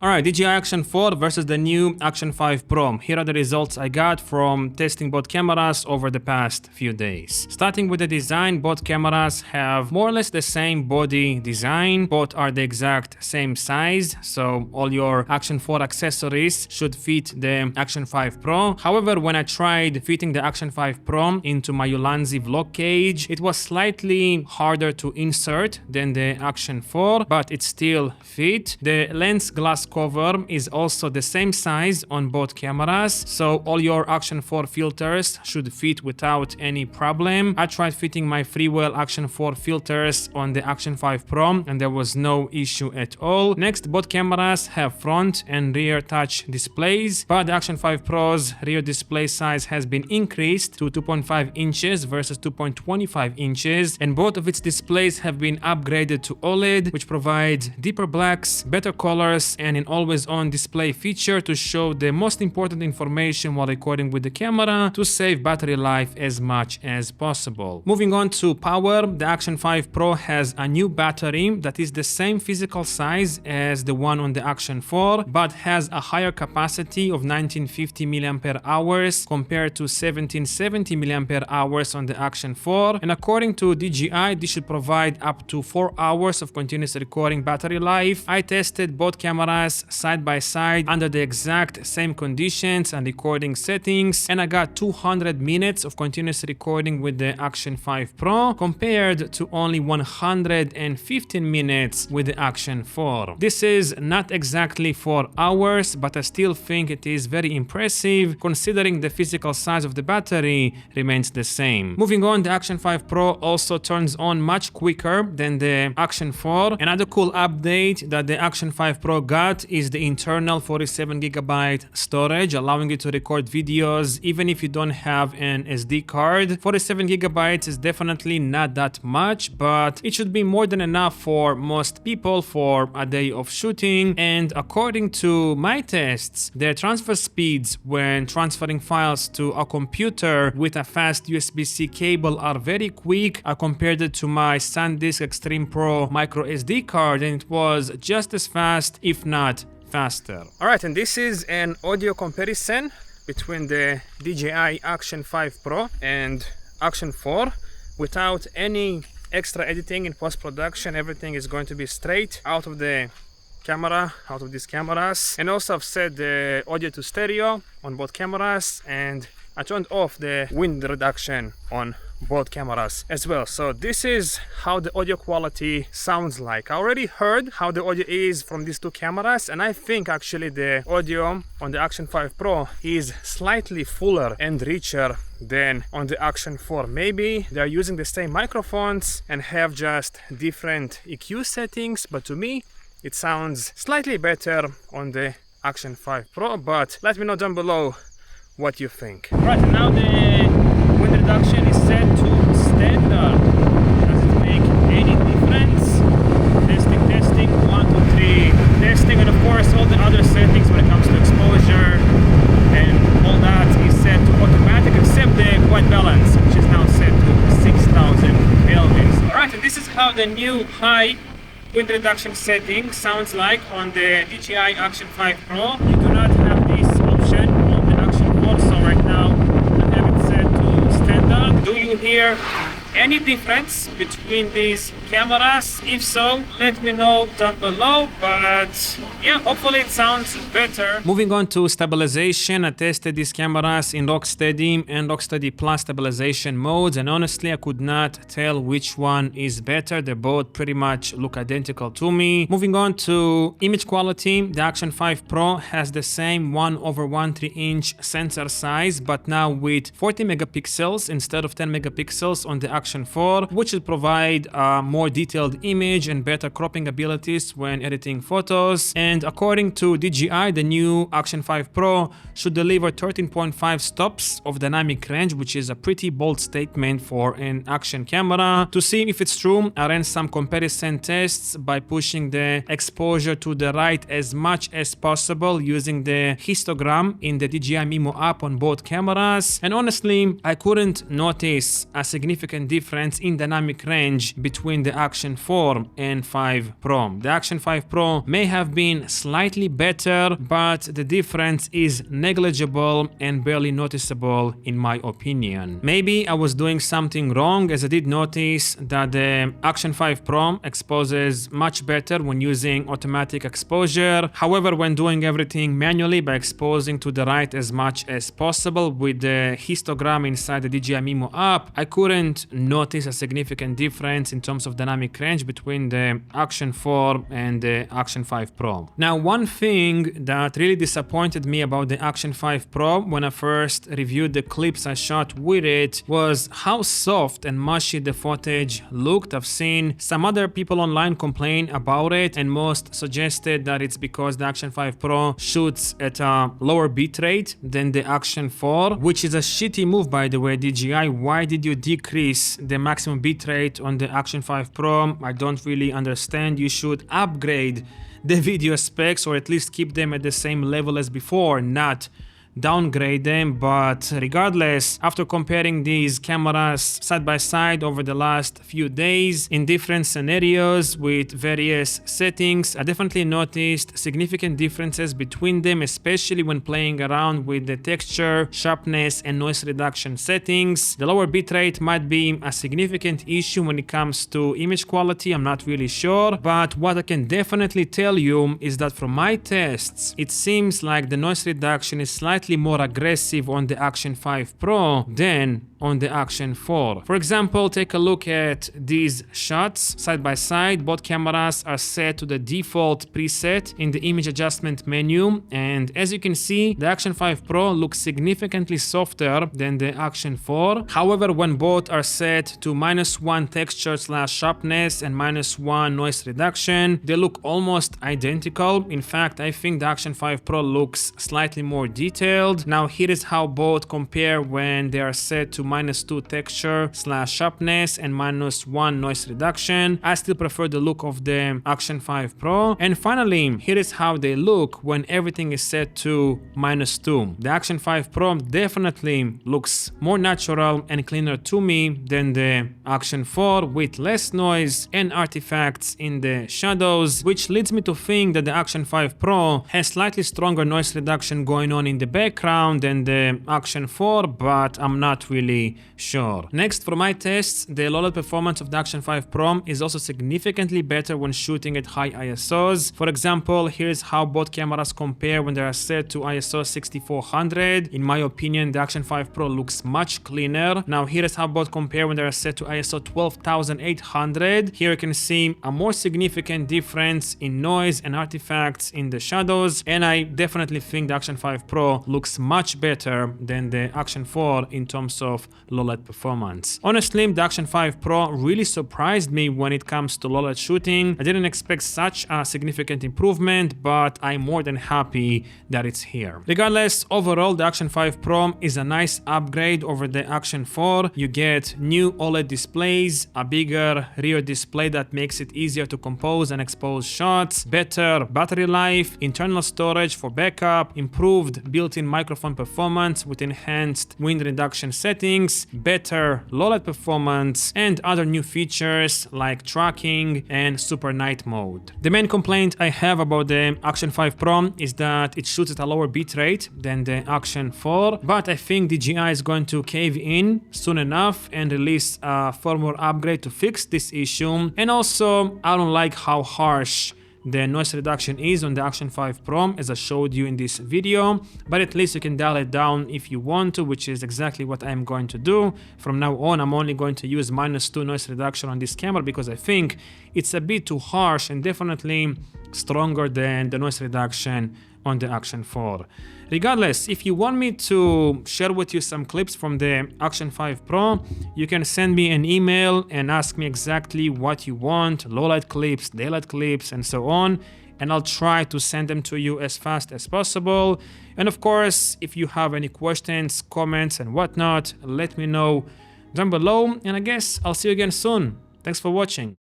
Alright, DJI Action 4 versus the new Action 5 Pro. Here are the results I got from testing both cameras over the past few days. Starting with the design, both cameras have more or less the same body design. Both are the exact same size, so all your Action 4 accessories should fit the Action 5 Pro. However, when I tried fitting the Action 5 Pro into my Ulanzi vlog cage, it was slightly harder to insert than the Action 4, but it still fit. The lens glass cover is also the same size on both cameras, so all your Action 4 filters should fit without any problem. I tried fitting my freewheel Action 4 filters on the Action 5 Pro and there was no issue at all. Next, both cameras have front and rear touch displays, but the Action 5 Pro's rear display size has been increased to 2.5 inches versus 2.25 inches, and both of its displays have been upgraded to OLED, which provides deeper blacks, better colors, and an always-on display feature to show the most important information while recording with the camera to save battery life as much as possible. Moving on to power, the Action 5 Pro has a new battery that is the same physical size as the one on the Action 4, but has a higher capacity of 1950 mAh compared to 1770 mAh on the Action 4, and according to DJI, this should provide up to 4 hours of continuous recording battery life. I tested both cameras side by side under the exact same conditions and recording settings, and I got 200 minutes of continuous recording with the Action 5 Pro compared to only 115 minutes with the Action 4. This is not exactly 4 hours, but I still think it is very impressive considering the physical size of the battery remains the same. Moving on, the Action 5 Pro also turns on much quicker than the Action 4. Another cool update that the Action 5 Pro got is the internal 47GB storage, allowing you to record videos even if you don't have an SD card. 47GB is definitely not that much, but it should be more than enough for most people for a day of shooting. And according to my tests, the transfer speeds when transferring files to a computer with a fast USB-C cable are very quick. I compared it to my SanDisk Extreme Pro micro SD card and it was just as fast, if not faster. Alright, and this is an audio comparison between the DJI Action 5 Pro and Action 4 without any extra editing in post-production. Everything is going to be straight out of the camera, out of these cameras. And also I've set the audio to stereo on both cameras, and I turned off the wind reduction on both cameras as well. So this is how the audio quality sounds like. I already heard how the audio is from these two cameras, and I think actually the audio on the Action 5 Pro is slightly fuller and richer than on the Action 4. Maybe they're using the same microphones and have just different EQ settings, but to me it sounds slightly better on the Action 5 Pro, but let me know down below what you think. Right, and now the wind reduction is set to standard. Does it make any difference? Testing, 1, 2, 3, testing, and of course all the other settings when it comes to exposure and all that is set to automatic except the white balance, which is now set to 6000 kelvins. Alright, and this is how the new high wind reduction setting sounds like on the DJI Action 5 Pro. You do not have this option on the Action 4, so right now I have it set to standard. Do you hear any difference between these cameras? If so, let me know down below, but yeah, hopefully it sounds better. Moving on to stabilization, I tested these cameras in Rocksteady and Rocksteady Plus stabilization modes, and honestly I could not tell which one is better. They both pretty much look identical to me. Moving on to image quality, the Action 5 Pro has the same 1/1 inch sensor size, but now with 40 megapixels instead of 10 megapixels on the Action 4, which will provide a more detailed image and better cropping abilities when editing photos. And according to DJI, the new Action 5 Pro should deliver 13.5 stops of dynamic range, which is a pretty bold statement for an action camera. To see if it's true, I ran some comparison tests by pushing the exposure to the right as much as possible using the histogram in the DJI Mimo app on both cameras, and honestly I couldn't notice a significant difference in dynamic range between the Action 4 and 5 Pro. The Action 5 Pro may have been again, slightly better, but the difference is negligible and barely noticeable in my opinion. Maybe I was doing something wrong, as I did notice that the Action 5 Pro exposes much better when using automatic exposure. However, when doing everything manually by exposing to the right as much as possible with the histogram inside the DJI Mimo app, I couldn't notice a significant difference in terms of dynamic range between the Action 4 and the Action 5 Pro. Now, one thing that really disappointed me about the Action 5 Pro when I first reviewed the clips I shot with it was how soft and mushy the footage looked. I've seen some other people online complain about it, and most suggested that it's because the Action 5 Pro shoots at a lower bitrate than the Action 4, which is a shitty move, by the way, DJI. Why did you decrease the maximum bitrate on the Action 5 Pro? I don't really understand. You should upgrade the video specs, or at least keep them at the same level as before, not downgrade them. But regardless, after comparing these cameras side by side over the last few days in different scenarios with various settings, I definitely noticed significant differences between them, especially when playing around with the texture, sharpness and noise reduction settings. The lower bitrate might be a significant issue when it comes to image quality, I'm not really sure, but what I can definitely tell you is that from my tests, it seems like the noise reduction is slightly more aggressive on the Action 5 Pro than on the Action 4. For example, take a look at these shots side by side. Both cameras are set to the default preset in the image adjustment menu, and as you can see, the Action 5 Pro looks significantly softer than the Action 4. However, when both are set to -1 texture / sharpness and -1 noise reduction, they look almost identical. In fact, I think the Action 5 Pro looks slightly more detailed. Now, here is how both compare when they are set to -2 texture / sharpness and -1 noise reduction. I still prefer the look of the Action 5 Pro. And finally, here is how they look when everything is set to -2. The Action 5 Pro definitely looks more natural and cleaner to me than the Action 4, with less noise and artifacts in the shadows, which leads me to think that the Action 5 Pro has slightly stronger noise reduction going on in the background than the Action 4, but I'm not really sure. Next, for my tests, the OLED performance of the Action 5 Pro is also significantly better when shooting at high ISOs. For example, here's how both cameras compare when they are set to ISO 6400. In my opinion, the Action 5 Pro looks much cleaner. Now, here is how both compare when they are set to ISO 12800. Here you can see a more significant difference in noise and artifacts in the shadows, and I definitely think the Action 5 Pro looks much better than the Action 4 in terms of OLED performance. Honestly, the Action 5 Pro really surprised me when it comes to OLED shooting. I didn't expect such a significant improvement, but I'm more than happy that it's here. Regardless, overall, the Action 5 Pro is a nice upgrade over the Action 4. You get new OLED displays, a bigger rear display that makes it easier to compose and expose shots, better battery life, internal storage for backup, improved built-in microphone performance with enhanced wind reduction settings, better OLED performance, and other new features like tracking and super night mode. The main complaint I have about the Action 5 Pro is that it shoots at a lower bitrate than the Action 4, but I think DJI is going to cave in soon enough and release a firmware upgrade to fix this issue. And also, I don't like how harsh the noise reduction is on the Action 5 Pro, as I showed you in this video, but at least you can dial it down if you want to, which is exactly what I'm going to do. From now on, I'm only going to use -2 noise reduction on this camera because I think it's a bit too harsh and definitely stronger than the noise reduction on the Action 4. Regardless, if you want me to share with you some clips from the Action 5 Pro, you can send me an email and ask me exactly what you want, low-light clips, daylight clips, and so on, and I'll try to send them to you as fast as possible. And of course, if you have any questions, comments, and whatnot, let me know down below, and I guess I'll see you again soon. Thanks for watching.